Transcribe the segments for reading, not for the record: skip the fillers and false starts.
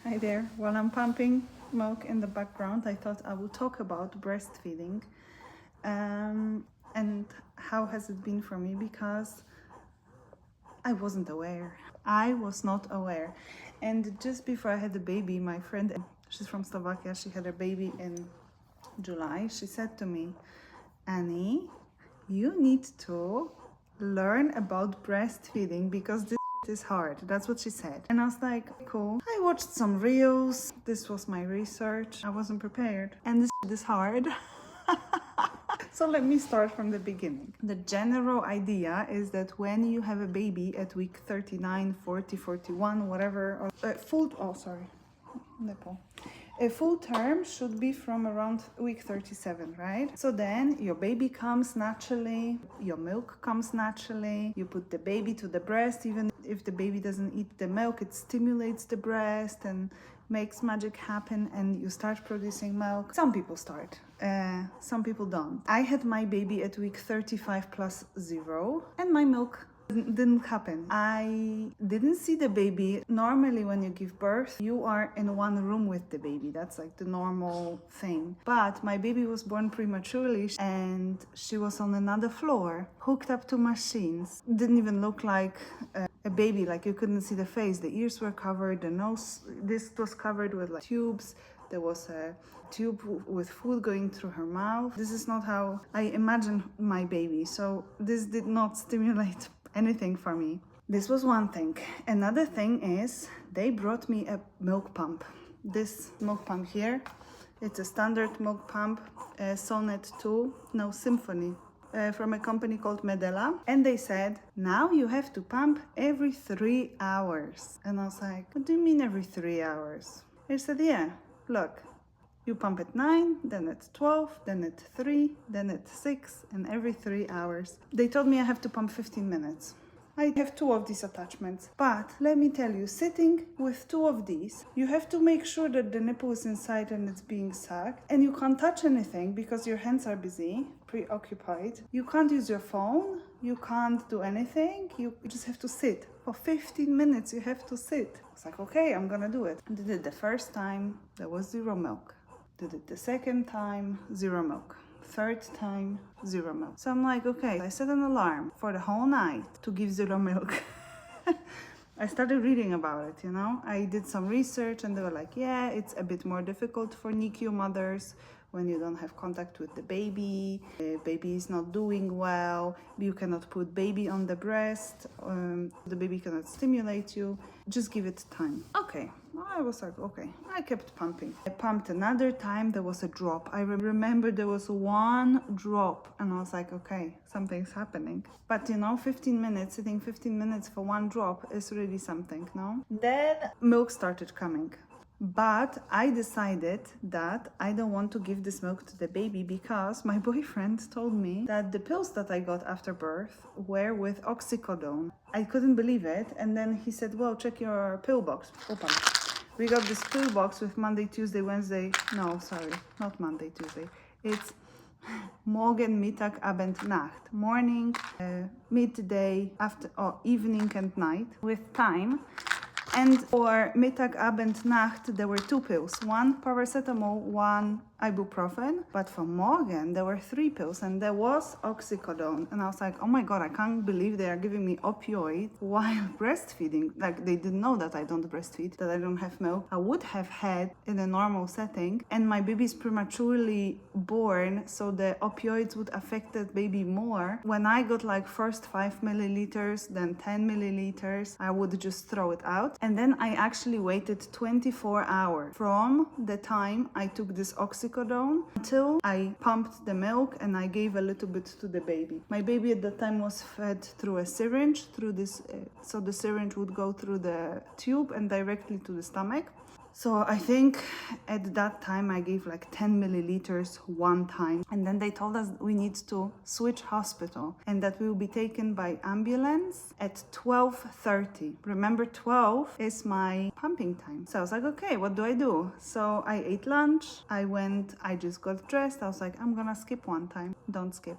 Hi there. While I'm pumping milk in the background, I thought I would talk about breastfeeding and how has it been for me, because I wasn't aware. I was not aware. And just before I had the baby, my friend, she's from Slovakia, she had a baby in July. She said to me, Annie, you need to learn about breastfeeding because this is hard. That's what she said. And I was like, cool. I watched some reels. This was my research. I wasn't prepared. And this is hard. So let me start from the beginning. The general idea is that when you have a baby at week 39, 40, 41, whatever, nipple. A full term should be from around week 37, right? So then your baby comes naturally, your milk comes naturally, you put the baby to the breast. Even if the baby doesn't eat the milk, it stimulates the breast and makes magic happen, and you start producing milk. Some people start, some people don't. I had my baby at week 35 plus 0, and my milk didn't happen. I didn't see the baby. Normally when you give birth, you are in one room with the baby. That's like the normal thing. But my baby was born prematurely and she was on another floor, hooked up to machines. Didn't even look like a baby, like you couldn't see the face. The ears were covered, the nose, this was covered with like tubes. There was a tube with food going through her mouth. This is not how I imagine my baby. So this did not stimulate anything for me. This was one thing. Another thing is they brought me a milk pump. This milk pump here, it's a standard milk pump, Sonnet 2, no Symphony, from a company called Medela. And they said, now you have to pump every 3 hours. And I was like, what do you mean every 3 hours? They said, yeah, look, you pump at 9, then at 12, then at 3, then at 6, and every 3 hours. They told me I have to pump 15 minutes. I have 2 of these attachments. But let me tell you, sitting with 2 of these, you have to make sure that the nipple is inside and it's being sucked. And you can't touch anything because your hands are busy, preoccupied. You can't use your phone. You can't do anything. You just have to sit. For 15 minutes, you have to sit. I was like, okay, I'm gonna do it. I did it the first time, there was 0 milk. Did it the second time, 0 milk. Third time, 0 milk. So I'm like, okay, I set an alarm for the whole night to give 0 milk. I started reading about it, you know. I did some research and they were like, yeah, it's a bit more difficult for NICU mothers when you don't have contact with the baby. The baby is not doing well. You cannot put baby on the breast. The baby cannot stimulate you. Just give it time. Okay. I was like, okay. I kept pumping. I pumped another time. There was a drop. I remember there was 1 drop and I was like, okay, something's happening. But you know, 15 minutes, sitting 15 minutes for 1 drop is really something, no? Then milk started coming. But I decided that I don't want to give this milk to the baby because my boyfriend told me that the pills that I got after birth were with oxycodone. I couldn't believe it. And then he said, well, check your pill box. Open. We got this pill box with Monday, Tuesday, Wednesday. No, sorry, not Monday, Tuesday. It's Morgen, Mittag, Abend, Nacht. Morning, midday, after, or evening and night with time. And for Mittag, Abend, Nacht, there were 2 pills. 1 paracetamol, 1 ibuprofen. But for Morgen, there were 3 pills and there was oxycodone. And I was like, oh my God, I can't believe they are giving me opioid while breastfeeding. Like, they didn't know that I don't breastfeed, that I don't have milk. I would have had in a normal setting. And my baby is prematurely born, so the opioids would affect that baby more. When I got like first 5 milliliters, then 10 milliliters, I would just throw it out. And then I actually waited 24 hours from the time I took this oxycodone until I pumped the milk and I gave a little bit to the baby. My baby at that time was fed through a syringe, through this, so the syringe would go through the tube and directly to the stomach. So I think at that time I gave like 10 milliliters 1 time. And then they told us we need to switch hospital and that we will be taken by ambulance at 12:30. Remember, 12 is my pumping time. So I was like, okay, what do I do? So I ate lunch. I just got dressed. I was like, I'm gonna skip 1 time. Don't skip.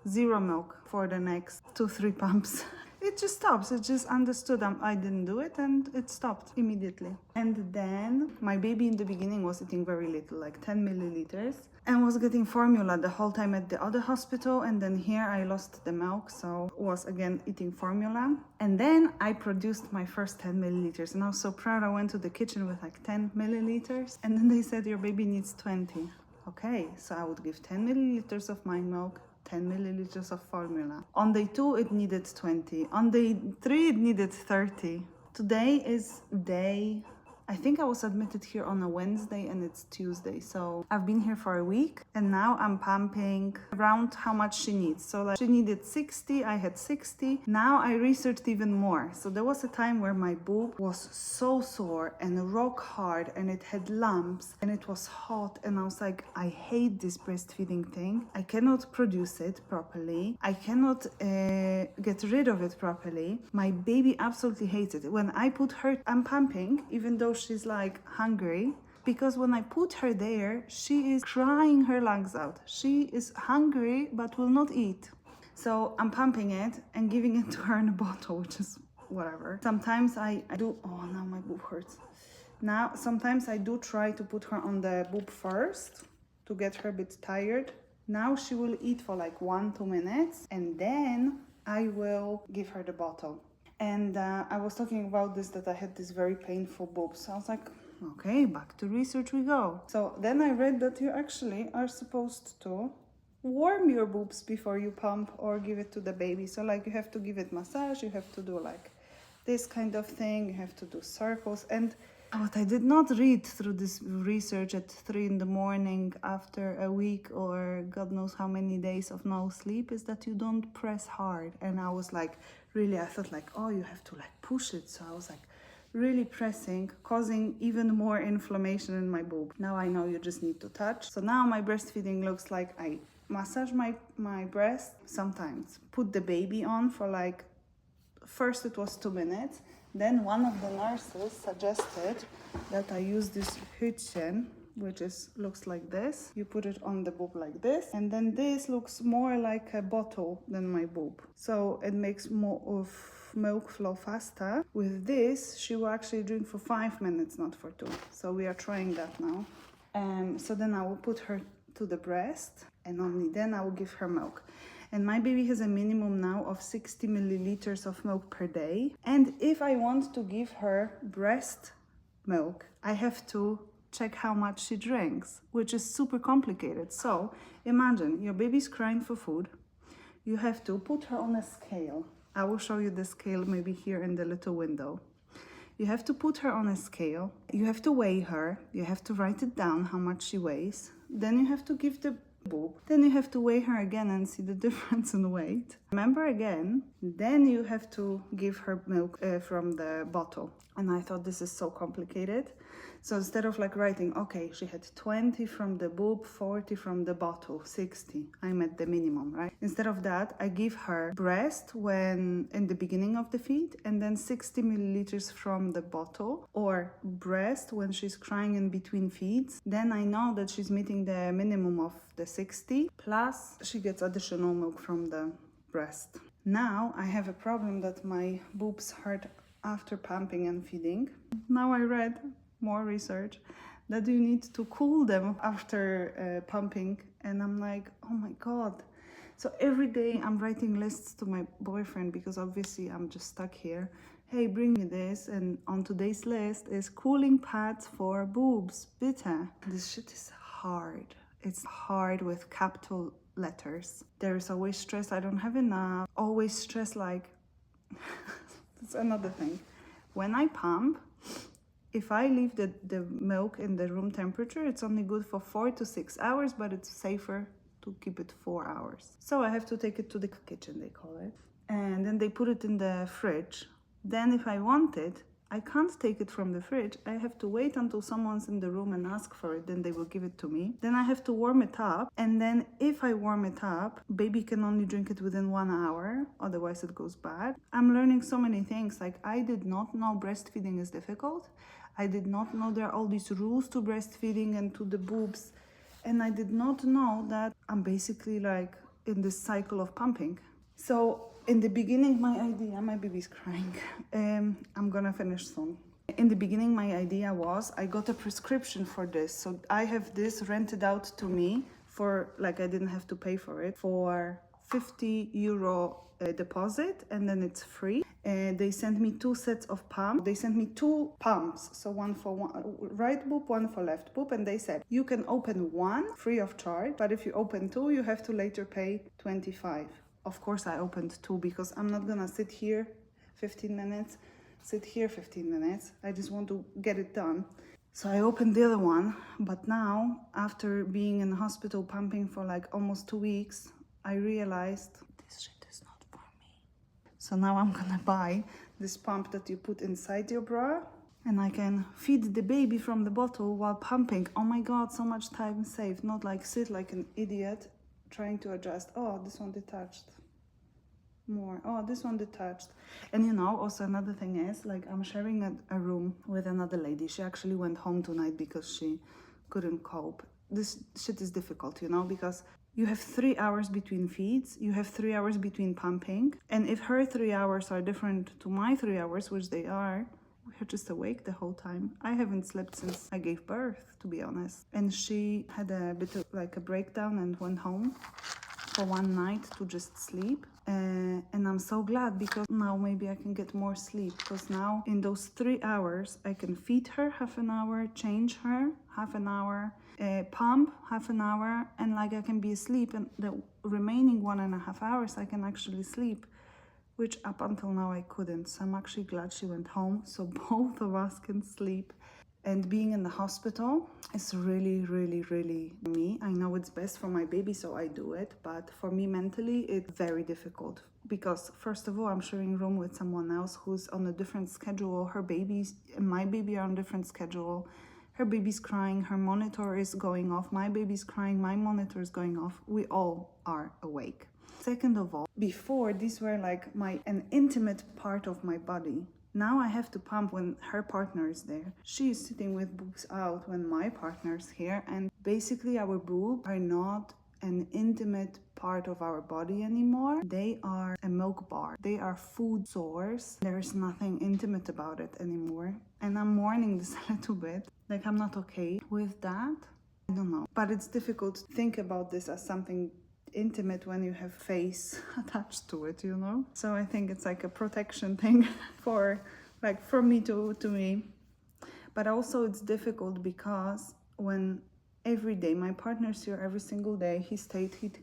0 milk for the next 2-3 pumps. it just stops. It just understood I didn't do it, and it stopped immediately. And then my baby in the beginning was eating very little, like 10 milliliters, and was getting formula the whole time at the other hospital. And then here I lost the milk, so was again eating formula. And then I produced my first 10 milliliters, and I was so proud. I went to the kitchen with like 10 milliliters, and then they said your baby needs 20. Okay, so I would give 10 milliliters of my milk, 10 milliliters of formula. On day 2, it needed 20. On day 3, it needed 30. Today is day, I think I was admitted here on a Wednesday and it's Tuesday. So I've been here for a week, and now I'm pumping around how much she needs. So like she needed 60, I had 60. Now I researched even more. So there was a time where my boob was so sore and rock hard, and it had lumps and it was hot, and I was like, I hate this breastfeeding thing. I cannot produce it properly. I cannot get rid of it properly. My baby absolutely hates it. When I put her, I'm pumping, even though she's like hungry, because when I put her there, she is crying her lungs out. She is hungry but will not eat. So I'm pumping it and giving it to her in a bottle, which is whatever. Sometimes I do, oh, now my boob hurts. Now, sometimes I do try to put her on the boob first to get her a bit tired. Now she will eat for like 1-2 minutes, and then I will give her the bottle. And I was talking about this, that I had this very painful boobs. So I was like, okay, back to research we go. So then I read that you actually are supposed to warm your boobs before you pump or give it to the baby. So like you have to give it massage, you have to do like this kind of thing, you have to do circles. And what I did not read through this research at 3 in the morning after a week or God knows how many days of no sleep is that you don't press hard. And I was like, really, I thought like, oh, you have to like push it. So I was like really pressing, causing even more inflammation in my boob. Now I know you just need to touch. So now my breastfeeding looks like I massage my breast, sometimes put the baby on for like, first it was 2 minutes. Then one of the nurses suggested that I use this Hütchen, which looks like this. You put it on the boob like this, and then this looks more like a bottle than my boob. So it makes more of milk flow faster. With this, she will actually drink for 5 minutes, not for 2. So we are trying that now. So then I will put her to the breast, and only then I will give her milk. And my baby has a minimum now of 60 milliliters of milk per day. And if I want to give her breast milk, I have to check how much she drinks, which is super complicated. So imagine your baby's crying for food. You have to put her on a scale. I will show you the scale maybe here in the little window. You have to put her on a scale. You have to weigh her. You have to write it down how much she weighs. Then you have to give the boob. Then you have to weigh her again and see the difference in weight. Remember again. Then you have to give her milk from the bottle. And I thought this is so complicated. So instead of like writing, okay, she had 20 from the boob, 40 from the bottle, 60. I'm at the minimum, right? Instead of that, I give her breast when in the beginning of the feed, and then 60 milliliters from the bottle, or breast when she's crying in between feeds. Then I know that she's meeting the minimum of the 60, plus she gets additional milk from the breast. Now I have a problem that my boobs hurt after pumping and feeding. Now I read more research that you need to cool them after pumping, and I'm like, oh my god. So every day I'm writing lists to my boyfriend, because obviously I'm just stuck here. Hey, bring me this, and on today's list is cooling pads for boobs, bitte. This shit is hard. It's hard with capital letters. There is always stress I don't have enough, always stress like it's another thing. When I pump, if I leave the milk in the room temperature, it's only good for 4 to 6 hours, but it's safer to keep it 4 hours. So I have to take it to the kitchen, they call it. And then they put it in the fridge. Then if I want it, I can't take it from the fridge. I have to wait until someone's in the room and ask for it, then they will give it to me. Then I have to warm it up. And then if I warm it up, baby can only drink it within 1 hour, otherwise it goes bad. I'm learning so many things. Like, I did not know breastfeeding is difficult. I did not know there are all these rules to breastfeeding and to the boobs. And I did not know that I'm basically like in this cycle of pumping. So In the beginning, my baby's crying. I'm gonna finish soon. In the beginning, my idea was I got a prescription for this. So I have this rented out to me for, like, I didn't have to pay for it, for 50 euro deposit, and then it's free. They sent me 2 sets of pumps. They sent me 2 pumps, so one for right boob, one for left boob, and they said you can open one free of charge, but if you open 2, you have to later pay 25. Of course, I opened 2 because I'm not gonna sit here 15 minutes, sit here 15 minutes. I just want to get it done. So I opened the other one, but now, after being in the hospital pumping for like almost 2 weeks, I realized this shit is not for me. So now I'm gonna buy this pump that you put inside your bra, and I can feed the baby from the bottle while pumping. Oh my God, so much time saved. Not like sit like an idiot trying to adjust. Oh, this one detached. More. Oh, this one detached. And you know, also another thing is, like, I'm sharing a room with another lady. She actually went home tonight because she couldn't cope. This shit is difficult, you know, because you have 3 hours between feeds, you have 3 hours between pumping, and if her 3 hours are different to my 3 hours, which they are, we're just awake the whole time. I haven't slept since I gave birth, to be honest. And she had a bit of like a breakdown and went home for one night to just sleep. And I'm so glad, because now maybe I can get more sleep, because now in those 3 hours I can feed her half an hour, change her half an hour, pump half an hour, and like I can be asleep, and the remaining 1.5 hours I can actually sleep, which up until now I couldn't. So I'm actually glad she went home so both of us can sleep. And being in the hospital is really, really, really me. I know it's best for my baby, so I do it. But for me mentally, it's very difficult. Because first of all, I'm sharing a room with someone else who's on a different schedule. Her babies and my baby are on a different schedule. Her baby's crying, her monitor is going off. My baby's crying, my monitor is going off. We all are awake. Second of all, before, these were like an intimate part of my body. Now I have to pump when her partner is there. She is sitting with boobs out when my partner's here, and basically our boobs are not an intimate part of our body anymore. They are a milk bar. They are food source. There's nothing intimate about it anymore. And I'm mourning this a little bit. Like, I'm not okay with that. I don't know. But it's difficult to think about this as something intimate when you have face attached to it, you know. So I think it's like a protection thing from me to me. But also it's difficult because when every day my partner's here every single day, he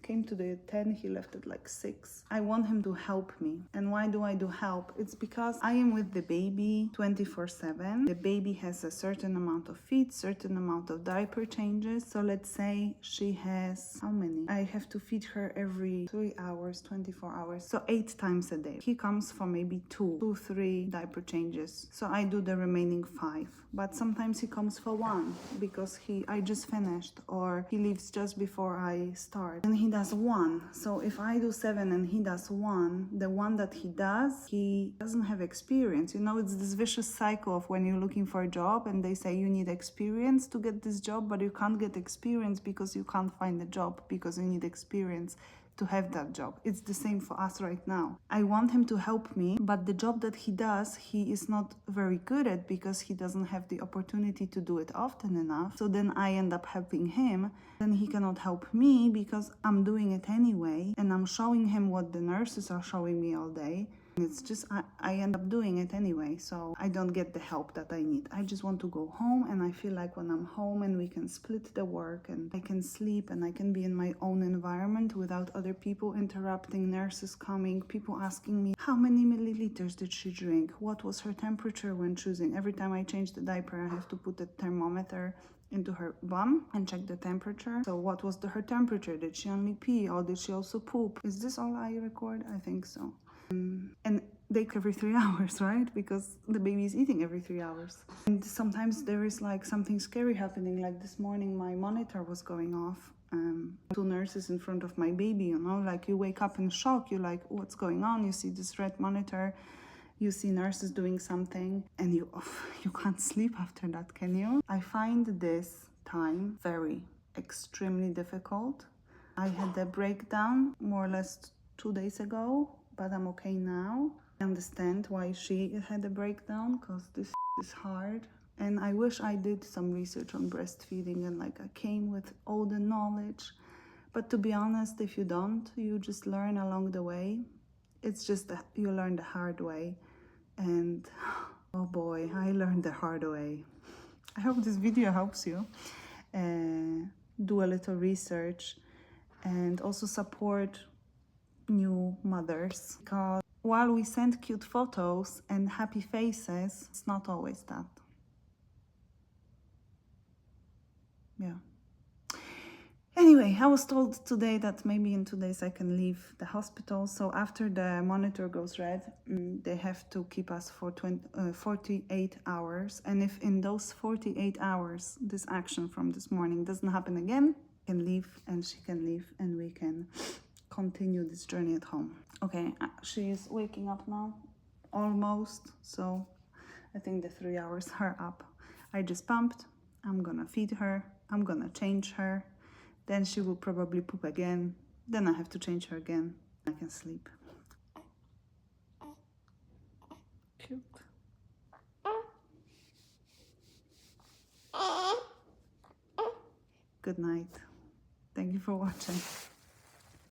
came to the 10, he left at like 6. I want him to help me. And why do I do help? It's because I am with the baby 24/7. The baby has a certain amount of feeds, certain amount of diaper changes. So let's say she has, how many? I have to feed her every 3 hours, 24 hours. So 8 times a day. He comes for maybe 3 diaper changes. So I do the remaining 5. But sometimes he comes for 1 because I just finished, or he leaves just before I start, and he does 1. So if I do 7 and he does 1, the one that he doesn't have experience. You know, it's this vicious cycle of when you're looking for a job and they say you need experience to get this job, but you can't get experience because you can't find a job because you need experience to have that job. It's the same for us right now. I want him to help me, but the job that he does, he is not very good at because he doesn't have the opportunity to do it often enough. So then I end up helping him. Then he cannot help me because I'm doing it anyway, and I'm showing him what the nurses are showing me all day. It's just, I end up doing it anyway, so I don't get the help that I need. I just want to go home, and I feel like when I'm home and we can split the work and I can sleep and I can be in my own environment without other people interrupting, nurses coming, people asking me how many milliliters did she drink, what was her temperature when choosing. Every time I change the diaper, I have to put a thermometer into her bum and check the temperature. So what was her temperature? Did she only pee or did she also poop? Is this all I record? I think so. And they every 3 hours, right? Because the baby is eating every 3 hours. And sometimes there is like something scary happening. Like this morning, my monitor was going off. 2 nurses in front of my baby, you know, like you wake up in shock. You're like, what's going on? You see this red monitor. You see nurses doing something and you can't sleep after that, can you? I find this time extremely difficult. I had a breakdown more or less 2 days ago but I'm okay now. I understand why she had a breakdown, because this is hard. And I wish I did some research on breastfeeding and like I came with all the knowledge. But to be honest, if you don't, you just learn along the way. It's just that you learn the hard way. And oh boy, I learned the hard way. I hope this video helps you. Do a little research and also support new mothers, because while we send cute photos and happy faces, it's not always that. Yeah. Anyway, I was told today that maybe in 2 days I can leave the hospital. So after the monitor goes red, they have to keep us for 48 hours. And if in those 48 hours, this action from this morning doesn't happen again, I can leave and she can leave and we can continue this journey at home. Okay, she is waking up now, almost. So I think the 3 hours are up. I just pumped. I'm gonna feed her. I'm gonna change her. Then she will probably poop again. Then I have to change her again. I can sleep. Cute. Good night. Thank you for watching.